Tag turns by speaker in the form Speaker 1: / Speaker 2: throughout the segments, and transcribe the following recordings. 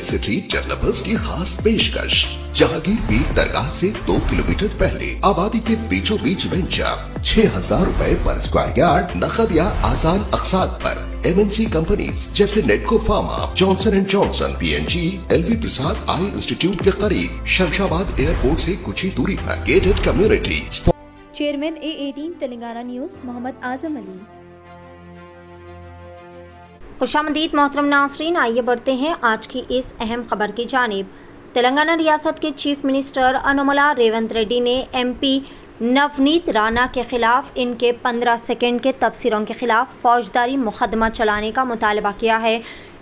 Speaker 1: City developers की खास पेशकश जहांगीर पीर दरगाह से 2 किलोमीटर पहले आबादी के बीचों बीच वेंचर 6,000 रुपए पर स्क्वायर यार्ड नकद या आसान अकसाद पर MNC कंपनीज जैसे Natco pharma, Johnson and Johnson, PNG, LV Prasad eye institute के करीब, शमशाबाद एयरपोर्ट से कुछ ही दूरी पर gated community.
Speaker 2: Chairman A18 Telangana news Mohammed Azam Ali.
Speaker 3: खुशामदीद मोहतरम नासरीन, आइए बढ़ते हैं आज की इस अहम खबर की जानिब। तेलंगाना रियासत के चीफ मिनिस्टर अनुमला रेवंत रेड्डी ने MP नवनीत राणा के खिलाफ इनके 15 सेकंड के तबसरों के खिलाफ फौजदारी मुकदमा चलाने का मुतालबा किया है।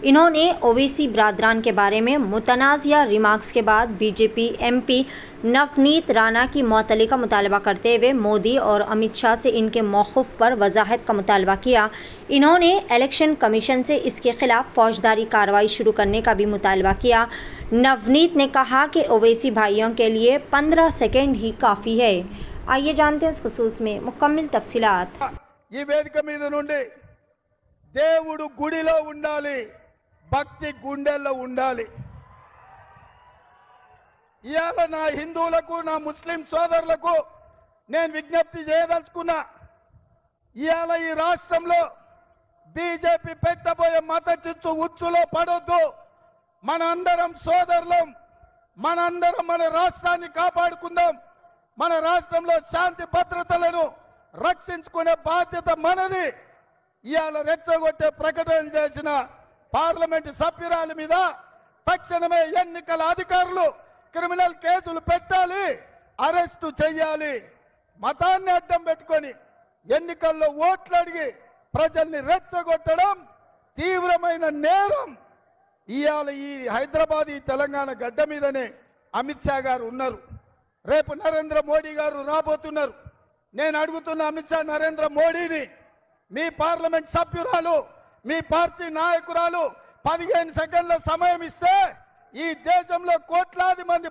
Speaker 3: इन्होंने ओवैसी बरादरान के बारे में मुतनाज़िया रिमार्क्स के बाद BJP MP नवनीत राणा की मुअत्तली का मुतालबा करते हुए मोदी और अमित शाह से इनके मौक़िफ़ पर वजाहत का मुतालबा किया। इन्होंने इलेक्शन कमीशन से इसके खिलाफ फौजदारी कार्रवाई शुरू करने का भी मुतालबा किया। नवनीत ने कहा कि ओवैसी भाइयों के लिए 15 सेकंड ही काफ़ी है। आइए जानते हैं इस खुसूस में मुकम्मल तफसीलात।
Speaker 4: ఈ వేదిక మీద నుండి దేవుడు గుడిలో ఉండాలి, భక్తి గుండెల్లో ఉండాలి। ఇయాల నా హిందువులకు, నా ముస్లిం సోదరులకు నేను విజ్ఞప్తి చేయదలుచుకున్నా, ఇయాల ఈ రాష్ట్రంలో బీజేపీ పెట్టబోయే మత చిచ్చు ఉచ్చులో పడొద్దు। మనందరం సోదరులం, మనందరం మన రాష్ట్రాన్ని కాపాడుకుందాం। మన రాష్ట్రంలో శాంతి భద్రతలను రక్షించుకునే బాధ్యత మనది। ఇయాల రెచ్చగొట్టే ప్రకటన చేసిన పార్లమెంటు సభ్యురాలి మీద తక్షణమే ఎన్నికల అధికారులు క్రిమినల్ కేసులు పెట్టాలి, అరెస్టు చేయాలి। మతాన్ని అడ్డం పెట్టుకొని ఎన్నికల్లో ఓట్లు అడిగి ప్రజల్ని రెచ్చగొట్టడం తీవ్రమైన నేరం। ఇయాల ఈ హైదరాబాద్ ఈ తెలంగాణ గడ్డ మీదనే అమిత్ షా గారు ఉన్నారు, రేపు నరేంద్ర మోడీ గారు రాబోతున్నారు। నేను అడుగుతున్న అమిత్ షా, నరేంద్ర మోడీని, మీ పార్లమెంట్ సభ్యురాలు, మీ పార్టీ నాయకురాలు 15 సెకండ్ల సమయం ఇస్తే ఈ దేశంలో కోట్లాది మంది